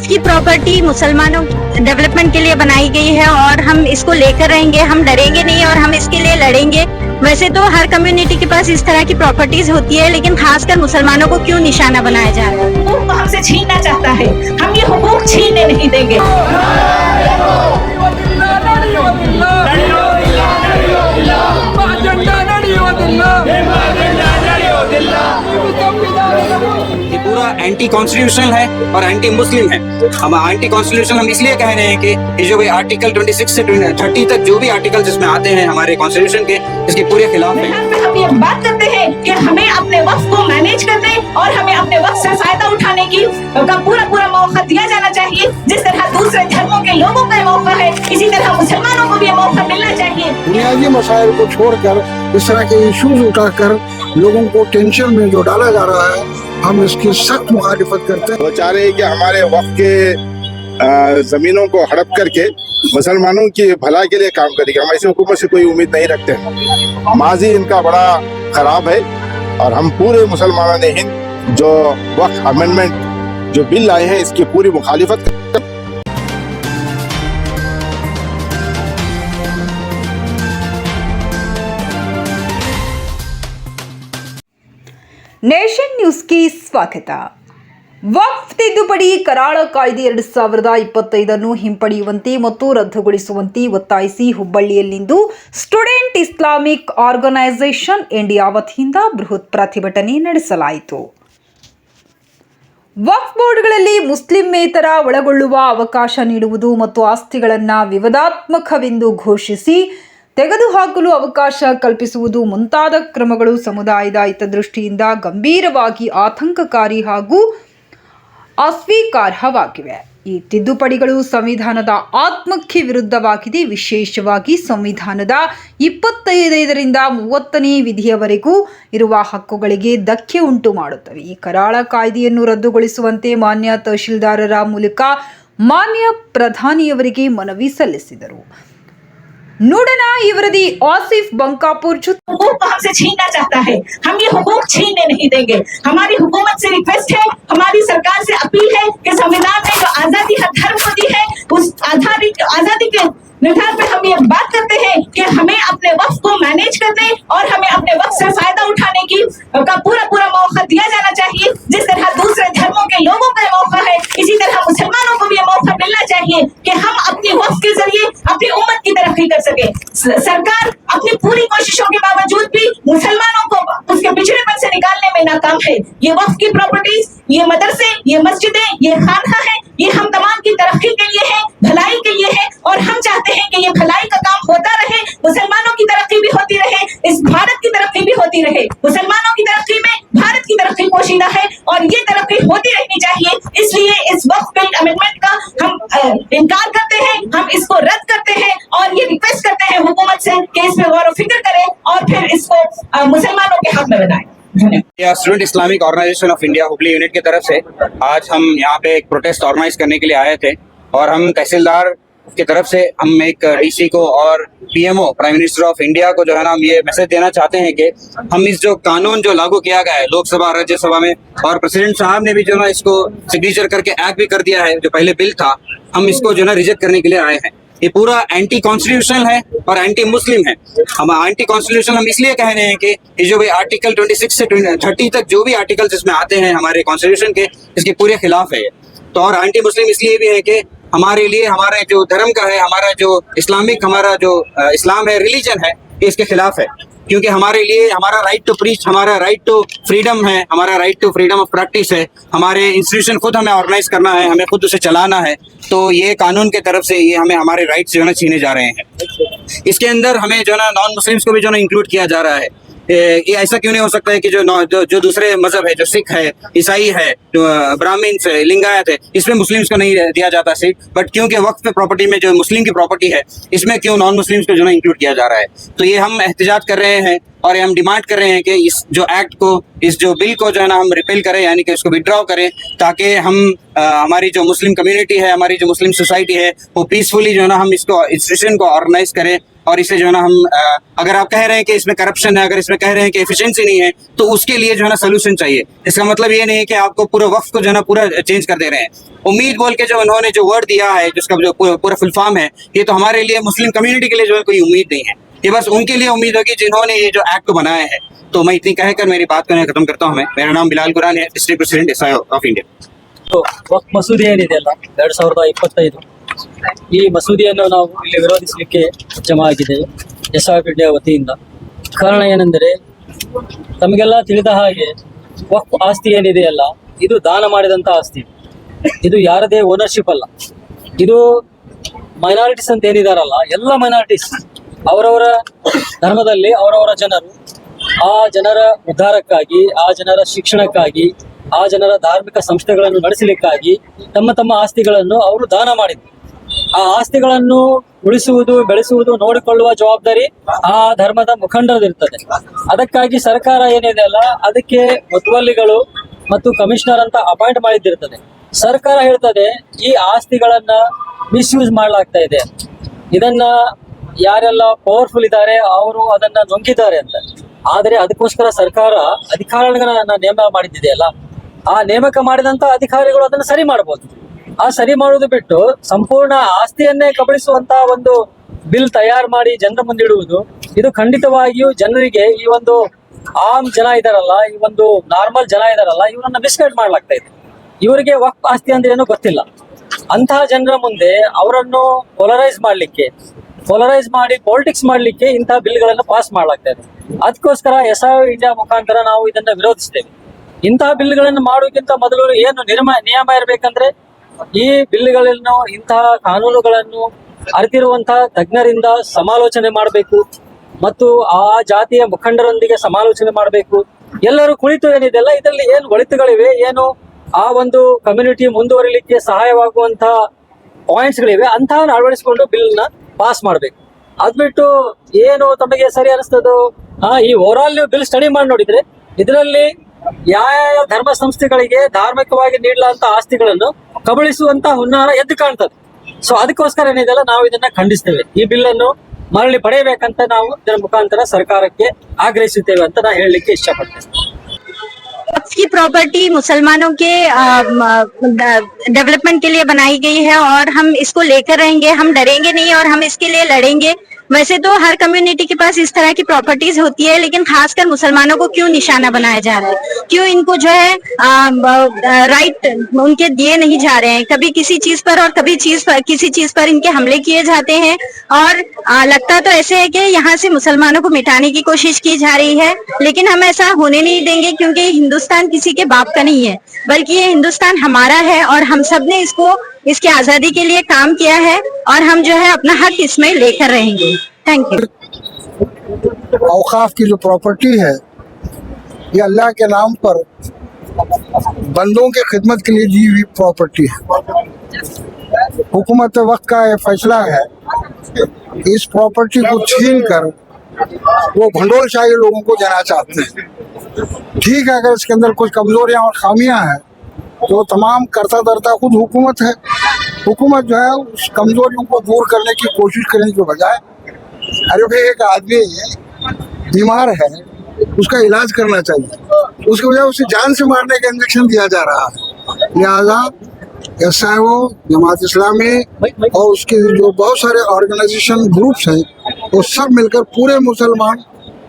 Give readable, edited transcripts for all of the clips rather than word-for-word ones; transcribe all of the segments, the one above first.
वक्फ की प्रॉपर्टी मुसलमानों डेवलपमेंट के लिए बनाई गई है और हम इसको लेकर रहेंगे, हम डरेंगे नहीं और हम इसके लिए लड़ेंगे। वैसे तो हर कम्युनिटी के पास इस तरह की प्रॉपर्टीज होती है, लेकिन खासकर मुसलमानों को क्यों निशाना बनाया जा रहा है? हुकूक को हमसे छीनना चाहता है, हम ये हुकूक छीनने नहीं देंगे। ये पूरा एंटी कॉन्स्टिट्यूशनल है और एंटी मुस्लिम है। हम एंटी कॉन्स्टिट्यूशनल हम इसलिए कह रहे हैं कि ये जो भी आर्टिकल 26 से 30 तक जो भी आर्टिकल इसमें आते हैं हमारे कॉन्स्टिट्यूशन के, इसके पूरे खिलाफ है। हम ये बात करते हैं कि हमें अपने वक्त को मैनेज करने और हमें अपने वक्त से फायदा उठाने की का पूरा मौका दिया जाना चाहिए। जिस तरह दूसरे धर्मों के लोगों का मौका है, इसी तरह मुसलमानों को भी ये मौका मिलना चाहिए। बुनियादी मसाइल को छोड़कर इस तरह के इश्यूज उठाकर लोगों को टेंशन में जो डाला जा रहा है, हम इसकी सख्त मुखालिफत करते हैं। वो चाह रहे हैं कि हमारे वक्त के जमीनों को हड़प करके मुसलमानों की भलाई के लिए काम करेगी। हम ऐसी हुकूमत से कोई उम्मीद नहीं रखते हैं। माजी इनका बड़ा खराब है और हम पूरे मुसलमानों ने हिंद जो वक्त अमेंडमेंट जो बिल लाए हैं इसकी पूरी मुखालिफत करते हैं। ನೇಷನ್ ನ್ಯೂಸ್ಗೆ ಸ್ವಾಗತ. ವಕ್ಫ್ ತಿದ್ದುಪಡಿ ಕರಾಳ ಕಾಯ್ದೆ 2025 ಹಿಂಪಡೆಯುವಂತೆ ಮತ್ತು ರದ್ದುಗೊಳಿಸುವಂತೆ ಒತ್ತಾಯಿಸಿ ಹುಬ್ಬಳ್ಳಿಯಲ್ಲಿಂದು ಸ್ಟೂಡೆಂಟ್ ಇಸ್ಲಾಮಿಕ್ ಆರ್ಗನೈಸೇಷನ್ ಇಂಡಿಯಾ ವತಿಯಿಂದ ಬೃಹತ್ ಪ್ರತಿಭಟನೆ ನಡೆಸಲಾಯಿತು. ವಕ್ಫ್ ಬೋರ್ಡ್ಗಳಲ್ಲಿ ಮುಸ್ಲಿಮೇತರ ಒಳಗೊಳ್ಳುವ ಅವಕಾಶ ನೀಡುವುದು ಮತ್ತು ಆಸ್ತಿಗಳನ್ನು ವಿವಾದಾತ್ಮಕವೆಂದು ಘೋಷಿಸಿ ತೆಗೆದುಹಾಕಲು ಅವಕಾಶ ಕಲ್ಪಿಸುವುದು ಮುಂತಾದ ಕ್ರಮಗಳು ಸಮುದಾಯದ ಹಿತದೃಷ್ಟಿಯಿಂದ ಗಂಭೀರವಾಗಿ ಆತಂಕಕಾರಿ ಹಾಗೂ ಅಸ್ವೀಕಾರ್ಹವಾಗಿವೆ. ಈ ತಿದ್ದುಪಡಿಗಳು ಸಂವಿಧಾನದ ಆತ್ಮಕ್ಕೆ ವಿರುದ್ಧವಾಗಿದೆ. ವಿಶೇಷವಾಗಿ ಸಂವಿಧಾನದ 25ರಿಂದ 30ನೇ ವಿಧಿಯವರೆಗೂ ಇರುವ ಹಕ್ಕುಗಳಿಗೆ ಧಕ್ಕೆ ಉಂಟು ಮಾಡುತ್ತವೆ. ಈ ಕರಾಳ ಕಾಯ್ದೆಯನ್ನು ರದ್ದುಗೊಳಿಸುವಂತೆ ಮಾನ್ಯ ತಹಶೀಲ್ದಾರರ ಮೂಲಕ ಮಾನ್ಯ ಪ್ರಧಾನಿಯವರಿಗೆ ಮನವಿ ಸಲ್ಲಿಸಿದರು. नूडना ये वरदी आसिफ बंकापुर जो हुकूक को हमसे छीनना चाहता है, हम ये हुकूक छीनने नहीं देंगे। हमारी हुकूमत से रिक्वेस्ट है, हमारी सरकार से अपील है कि संविधान ने जो आजादी हर धर्म को दी है, उस आजादी के निधान पर हम ये बात करते हैं कि हमें अपने वक्त को मैनेज करने और हमें अपने वक्त से फायदा उठाने की का पूरा मौका दिया जाना चाहिए। जिस तरह दूसरे धर्मों के लोगों का मौका है, इसी तरह मुसलमानों को भी ये मौका मिलना चाहिए कि हम अपनी वक्त के जरिए अपनी उम्मत की तरक्की कर सके। सरकार अपनी पूरी कोशिशों के बावजूद भी मुसलमानों को उसके पिछड़ेपन से निकालने में नाकाम है। ये वक्त की प्रॉपर्टीज, ये मदरसे, ये मस्जिदें, ये खानका है, ये हम तमाम की तरक्की के लिए है, भलाई के लिए है और हम चाहते हैं कि ये भलाई का काम होता रहे, मुसलमानों की तरक्की भी होती रहे, इस भारत की तरक्की भी होती रहे। मुसलमानों की तरक्की में भारत की तरक्की पोशीदा है और ये तरक्की होती रहनी चाहिए। इसलिए इस वक्त बिल अमेंडमेंट का हम इनकार करते हैं, हम इसको रद्द करते हैं और ये रिक्वेस्ट करते हैं हुकूमत से कि इसमें गौर व फिक्र करें और फिर इसको मुसलमानों के हक में बनाएं। Student Islamic organisation of India Hubli unit की तरफ से आज हम यहाँ पे एक प्रोटेस्ट ऑर्गेनाइज करने के लिए आए थे और हम तहसीलदार की तरफ से हम एक डीसी को और PMO prime minister of India को जो है ना हम ये मैसेज देना चाहते हैं कि हम इस जो कानून जो लागू किया गया है लोकसभा राज्यसभा में और प्रेसिडेंट साहब ने भी जो ना इसको सिग्नेचर करके एक्ट भी कर दिया है, जो पहले बिल था, हम इसको जो ना रिजेक्ट करने के लिए आए हैं। ये पूरा एंटी कॉन्स्टिट्यूशनल है और एंटी मुस्लिम है। हम एंटी कॉन्स्टिट्यूशनल हम इसलिए कह रहे हैं कि ये जो भी आर्टिकल 26 से 30 तक जो भी आर्टिकल्स इसमें आते हैं हमारे कॉन्स्टिट्यूशन के, इसके पूरे खिलाफ है। तो और एंटी मुस्लिम इसलिए भी है कि हमारे लिए हमारे जो धर्म का है, हमारा जो इस्लामिक हमारा जो इस्लाम है, रिलीजन है, ये इसके खिलाफ है। क्योंकि हमारे लिए हमारा राइट टू प्रीच, हमारा राइट टू फ्रीडम है, हमारा right to freedom of practice है, हमारे इंस्टीट्यूशन खुद हमें ऑर्गेनाइज करना है, हमें खुद उसे चलाना है। तो ये कानून के तरफ से ये हमें हमारे राइट्स जो है ना छीने जा रहे हैं। इसके अंदर हमें जो ना नॉन मुस्लिम्स को भी जो ना इंक्लूड किया जा रहा है। ये ऐसा क्यों नहीं हो सकता है कि जो दूसरे मजहब है, जो सिख है, ईसाई है, जो ब्राह्मण्स है, लिंगायत है, इसमें मुस्लिम्स को नहीं दिया जाता सीट, बट क्योंकि वक्फ पे प्रॉपर्टी में जो मुस्लिम की प्रॉपर्टी है, इसमें क्यों नॉन मुस्लिम्स को जो ना इंक्लूड किया जा रहा है। तो ये हम एहतजाज कर रहे हैं और हम डिमांड कर रहे हैं कि इस जो एक्ट को, इस जो बिल को जो है ना हम रिपेल करें, यानी कि इसको विड्रॉ करें, ताकि हम हमारी जो मुस्लिम कम्युनिटी है, हमारी जो मुस्लिम सोसाइटी है, वो पीसफुली जो है ना हम इसको इंस्टीट्यूशन को ऑर्गेनाइज करें और इसे जो है ना हम अगर आप कह रहे हैं कि इसमें करप्शन है, अगर इसमें कह रहे हैं कि एफिशिएंसी नहीं है, तो उसके लिए जो है ना सोल्यूशन चाहिए। इसका मतलब ये नहीं है कि आपको पूरा वक्फ को जो है ना पूरा चेंज कर दे रहे हैं। उम्मीद बोल के जो उन्होंने जो वर्ड दिया है, जिसका जो पूरा फुल फॉर्म है, ये तो हमारे लिए मुस्लिम कम्युनिटी के लिए जो है कोई उम्मीद नहीं है, ये बस उनके लिए उम्मीद होगी जिन्होंने ये जो एक्ट को बनाया है। तो मैं इतनी कहकर मेरी बात को खत्म करता हूँ। मेरा नाम बिलाल गुरान है, district president SI of India. Waqf ಮಸೂದೆ ಏನಿದೆಯಲ್ಲ 2025, ಈ ಮಸೂದೆಯನ್ನು ನಾವು ಇಲ್ಲಿ ವಿರೋಧಿಸಲಿಕ್ಕೆ ಜಮಾ ಆಗಿದ್ದೇವೆ SI ಆಫ್ ಇಂಡಿಯಾ ವತಿಯಿಂದ. ಕಾರಣ ಏನೆಂದರೆ, ತಮಗೆಲ್ಲ ತಿಳಿದ ಹಾಗೆ ವಕ್ಫ್ ಆಸ್ತಿ ಏನಿದೆಯಲ್ಲ, ಇದು ದಾನ ಮಾಡಿದಂಥ ಆಸ್ತಿ. ಇದು ಯಾರದೇ ಓನರ್ಶಿಪ್ ಅಲ್ಲ. ಇದು ಮೈನಾರಿಟೀಸ್ ಅಂತ ಏನಿದಾರಲ್ಲ, ಎಲ್ಲ ಮೈನಾರಿಟೀಸ್ ಅವರವರ ಧರ್ಮದಲ್ಲಿ ಅವರವರ ಜನರು ಆ ಜನರ ಉದ್ಧಾರಕ್ಕಾಗಿ, ಆ ಜನರ ಶಿಕ್ಷಣಕ್ಕಾಗಿ, ಆ ಜನರ ಧಾರ್ಮಿಕ ಸಂಸ್ಥೆಗಳನ್ನು ನಡೆಸಲಿಕ್ಕಾಗಿ ತಮ್ಮ ತಮ್ಮ ಆಸ್ತಿಗಳನ್ನು ಅವರು ದಾನ ಮಾಡಿದ್ರು. ಆ ಆಸ್ತಿಗಳನ್ನು ಉಳಿಸುವುದು, ಬೆಳೆಸುವುದು, ನೋಡಿಕೊಳ್ಳುವ ಜವಾಬ್ದಾರಿ ಆ ಧರ್ಮದ ಮುಖಂಡರದಿರ್ತದೆ. ಅದಕ್ಕಾಗಿ ಸರ್ಕಾರ ಏನಿದೆ ಅಲ್ಲ, ಅದಕ್ಕೆ ಮುತುವಲ್ಲಿಗಳು ಮತ್ತು ಕಮಿಷನರ್ ಅಂತ ಅಪಾಯಿಂಟ್ ಮಾಡಿದ್ದಿರ್ತದೆ. ಸರ್ಕಾರ ಹೇಳ್ತದೆ ಈ ಆಸ್ತಿಗಳನ್ನ ಮಿಸ್ಯೂಸ್ ಮಾಡಲಾಗ್ತಾ ಇದೆ, ಇದನ್ನ ಯಾರೆಲ್ಲ ಪವರ್ಫುಲ್ ಇದ್ದಾರೆ ಅವರು ಅದನ್ನ ನುಂಗಿದ್ದಾರೆ ಅಂತ. ಆದರೆ ಅದಕ್ಕೋಸ್ಕರ ಸರ್ಕಾರ ಅಧಿಕಾರಿಗಳನ್ನ ನೇಮಕ ಮಾಡಿದ್ದಿದೆಯಲ್ಲ, ಆ ನೇಮಕ ಮಾಡಿದಂತ ಅಧಿಕಾರಿಗಳು ಅದನ್ನ ಸರಿ ಮಾಡಬಹುದು. ಆ ಸರಿ ಮಾಡುವುದು ಬಿಟ್ಟು ಸಂಪೂರ್ಣ ಆಸ್ತಿಯನ್ನೇ ಕಬಳಿಸುವಂತ ಒಂದು ಬಿಲ್ ತಯಾರು ಮಾಡಿ ಜನರ ಮುಂದಿಡುವುದು, ಇದು ಖಂಡಿತವಾಗಿಯೂ ಜನರಿಗೆ, ಈ ಒಂದು ಆಮ್ ಜನ ಇದಾರಲ್ಲ, ಈ ಒಂದು ನಾರ್ಮಲ್ ಜನ ಇದಾರಲ್ಲ, ಇವರನ್ನ ಮಿಸ್ಗೈಡ್ ಮಾಡ್ಲಾಗ್ತಾ ಇದೆ. ಇವರಿಗೆ ವಕ್ಫ್ ಆಸ್ತಿ ಅಂದ್ರೆ ಏನೋ ಗೊತ್ತಿಲ್ಲ. ಅಂತಹ ಜನರ ಮುಂದೆ ಅವರನ್ನು ಪೊಲರೈಸ್ ಮಾಡಿ ಪಾಲಿಟಿಕ್ಸ್ ಮಾಡ್ಲಿಕ್ಕೆ ಇಂತಹ ಬಿಲ್ಗಳನ್ನು ಪಾಸ್ ಮಾಡ್ಲಾಗ್ತಾ ಇದೆ. ಅದಕ್ಕೋಸ್ಕರ SI ಇಂಡಿಯಾ ಮುಖಾಂತರ ನಾವು ಇದನ್ನ ವಿರೋಧಿಸ್ತೇವೆ. ಇಂತಹ ಬಿಲ್ಗಳನ್ನು ಮಾಡುವುದಕ್ಕಿಂತ ಮೊದಲು ಏನು ನಿಯಮ ಇರಬೇಕಂದ್ರೆ, ಈ ಬಿಲ್ಗಳನ್ನು, ಇಂತಹ ಕಾನೂನುಗಳನ್ನು ಅರಿತಿರುವಂತಹ ತಜ್ಞರಿಂದ ಸಮಾಲೋಚನೆ ಮಾಡಬೇಕು ಮತ್ತು ಆ ಜಾತಿಯ ಮುಖಂಡರೊಂದಿಗೆ ಸಮಾಲೋಚನೆ ಮಾಡಬೇಕು. ಎಲ್ಲರೂ ಕುಳಿತು ಏನಿದೆಲ್ಲ ಇದರಲ್ಲಿ ಏನು ಒಳಿತುಗಳಿವೆ, ಏನು ಆ ಒಂದು ಕಮ್ಯುನಿಟಿ ಮುಂದುವರಿಲಿಕ್ಕೆ ಸಹಾಯವಾಗುವಂತಹ ಪಾಯಿಂಟ್ಸ್ಗಳಿವೆ, ಅಂತಹ ಅಳವಡಿಸಿಕೊಂಡು ಬಿಲ್ನ ಪಾಸ್ ಮಾಡಬೇಕು. ಅದ್ಬಿಟ್ಟು ಏನು ತಮಗೆ ಸರಿ ಅನಿಸ್ತದೋ, ಈ ಓವರಾಲ್ ನೀವು ಬಿಲ್ ಸ್ಟಡಿ ಮಾಡಿ ನೋಡಿದ್ರೆ ಇದರಲ್ಲಿ ಯಾವ ಧರ್ಮ ಸಂಸ್ಥೆಗಳಿಗೆ ಧಾರ್ಮಿಕವಾಗಿ ನೀಡಲಾದಂತ ಆಸ್ತಿಗಳನ್ನು ಕಬಳಿಸುವಂತ ಹುನ್ನಾರ ಎದ್ದು ಕಾಣ್ತದೆ. ಸೊ ಅದಕ್ಕೋಸ್ಕರ ಏನಿದೆಲ್ಲ ನಾವು ಇದನ್ನ ಖಂಡಿಸ್ತೇವೆ. ಈ ಬಿಲ್ ಅನ್ನು ಮರಳಿ ಪಡೆಯಬೇಕಂತ ನಾವು ಇದರ ಮುಖಾಂತರ ಸರ್ಕಾರಕ್ಕೆ ಆಗ್ರಹಿಸುತ್ತೇವೆ ಅಂತ ನಾನು ಹೇಳಲಿಕ್ಕೆ ಇಷ್ಟಪಡ್ತೇನೆ. वक्फ की प्रॉपर्टी मुसलमानों के डेवलपमेंट के लिए बनाई गई है और हम इसको लेकर रहेंगे, हम डरेंगे नहीं और हम इसके लिए लड़ेंगे। वैसे तो हर कम्युनिटी के पास इस तरह की प्रॉपर्टीज होती है, लेकिन खासकर मुसलमानों को क्यों निशाना बनाया जा रहा है, क्यों इनको जो है राइट उनके दिए नहीं जा रहे हैं। कभी किसी चीज पर और कभी किसी चीज पर इनके हमले किए जाते हैं और लगता तो ऐसे है कि यहाँ से मुसलमानों को मिटाने की कोशिश की जा रही है, लेकिन हम ऐसा होने नहीं देंगे, क्योंकि हिंदुस्तान किसी के बाप का नहीं है, बल्कि ये हिंदुस्तान हमारा है और हम सब ने इसको, इसकी आजादी के लिए काम किया है और हम जो है अपना हक इसमें लेकर रहेंगे। Thank you. औकाफ की जो प्रॉपर्टी है, ये अल्लाह के नाम पर बंदों के खिदमत के लिए दी हुई प्रॉपर्टी है। हुकूमत वक्त का ये फैसला है, इस प्रॉपर्टी को छीन कर वो भंडोलशाही लोगों को देना चाहते हैं। ठीक है, अगर इसके अंदर कुछ कमजोरियां और खामियां हैं तो तमाम करता धरता खुद हुकूमत है। हुकूमत जो है उस कमजोरियों को दूर करने की कोशिश करने के बजाय, अरे भाई एक आदमी बीमार है, उसका इलाज करना चाहिए, उसके बजाय उसे जान से मारने का इंजेक्शन दिया जा रहा है। लिहाजा SIO, जमात इस्लामी और उसके जो बहुत सारे ऑर्गेनाइजेशन ग्रुप्स हैं, वो सब मिलकर पूरे मुसलमान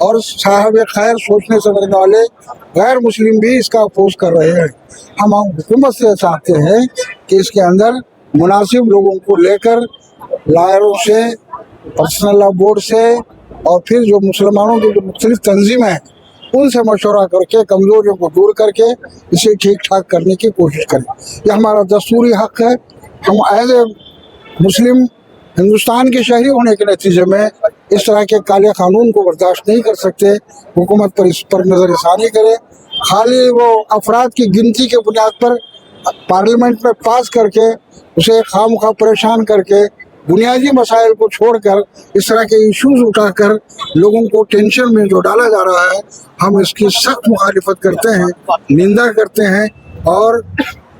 और साहब खैर सोचने समझने वाले गैर मुस्लिम भी इसका अपोज कर रहे हैं। हम हुकूमत से चाहते हैं कि इसके अंदर मुनासिब लोगों को लेकर, लायरों से, पर्सनल लॉ बोर्ड से और फिर जो मुसलमानों की जो मुख्तलिफ तंजीमें हैं उनसे मशवरा करके कमजोरियों को दूर करके इसे ठीक ठाक करने की कोशिश करें। यह हमारा दस्तूरी हक है। हम एज ए मुस्लिम हिंदुस्तान के शहरी होने के नतीजे में इस तरह के काले कानून को बर्दाश्त नहीं कर सकते। हुकूमत पर इस पर नज़रसानी करे, खाली वो अफराद की गिनती के बुनियाद पर पार्लियामेंट में पास करके उसे खामखा परेशान करके बुनियादी मसाइल को छोड़कर इस तरह के इश्यूज उठाकर लोगों को टेंशन में जो डाला जा रहा है, हम इसकी सख्त मुखालिफत करते हैं, निंदा करते हैं और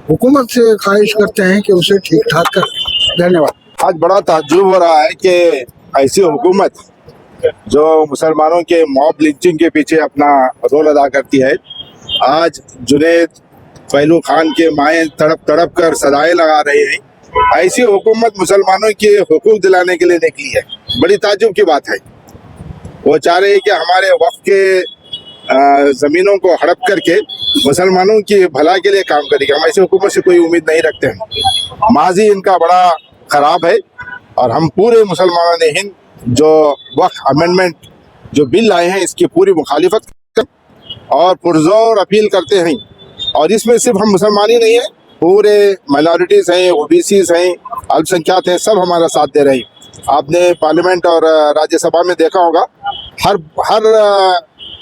हुकूमत से ख्वाहिश करते हैं कि उसे ठीक ठाक करें। धन्यवाद। आज बड़ा ताज्जुब हो रहा है कि ऐसी हुकूमत जो मुसलमानों के मॉब लिंचिंग के पीछे अपना रोल अदा करती है, आज जुनैद पहलू खान के माएँ तड़प तड़प कर सदाएं लगा रहे हैं, ऐसी हुकूमत मुसलमानों के हुकूक दिलाने के लिए निकली है। बड़ी ताज्जुब की बात है। वो चाह रहे हैं कि हमारे वक्त के ज़मीनों को हड़प करके मुसलमानों की भला के लिए काम करेगी। हम ऐसी हुकूमत से कोई उम्मीद नहीं रखते हैं। माजी इनका बड़ा ख़राब है और हम पूरे मुसलमानों ने हिंद जो वक्त अमेंडमेंट जो बिल लाए हैं इसकी पूरी मुखालिफत और पुरजोर अपील करते हैं। और इसमें सिर्फ हम मुसलमान ही नहीं हैं, पूरे माइनॉरिटीज़ हैं, ओबीसीज़ हैं, अल्पसंख्याक हैं, सब हमारा साथ दे रहे हैं। आपने पार्लियामेंट और राज्यसभा में देखा होगा, हर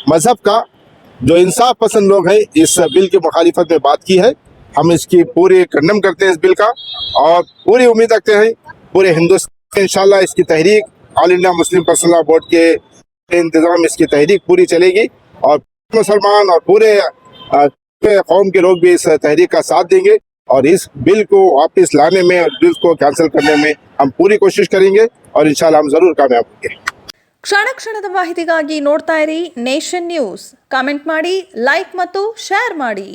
मज़हब का जो इंसाफ पसंद लोग हैं इस बिल की मुखालिफत में बात की है। हम इसकी पूरी कंडम करते हैं इस बिल का और पूरी उम्मीद रखते हैं पूरे हिंदुस्तान में इंशाल्लाह इसकी तहरीक All India Muslim Personal Law Board के इंतज़ाम इसकी तहरीक पूरी चलेगी और मुसलमान और पूरे कौम के लोग भी इस तहरीक का साथ देंगे और इस बिल को वापस लाने में और बिल को कैंसिल करने में हम पूरी कोशिश करेंगे और इंशाल्लाह हम ज़रूर कामयाब होंगे। ಕ್ಷಣ ಕ್ಷಣದ ಮಾಹಿತಿಗಾಗಿ ನೋಡ್ತಾ ಇರಿ ನೇಷನ್ ನ್ಯೂಸ್. ಕಾಮೆಂಟ್ ಮಾಡಿ, ಲೈಕ್ ಮತ್ತು ಶೇರ್ ಮಾಡಿ.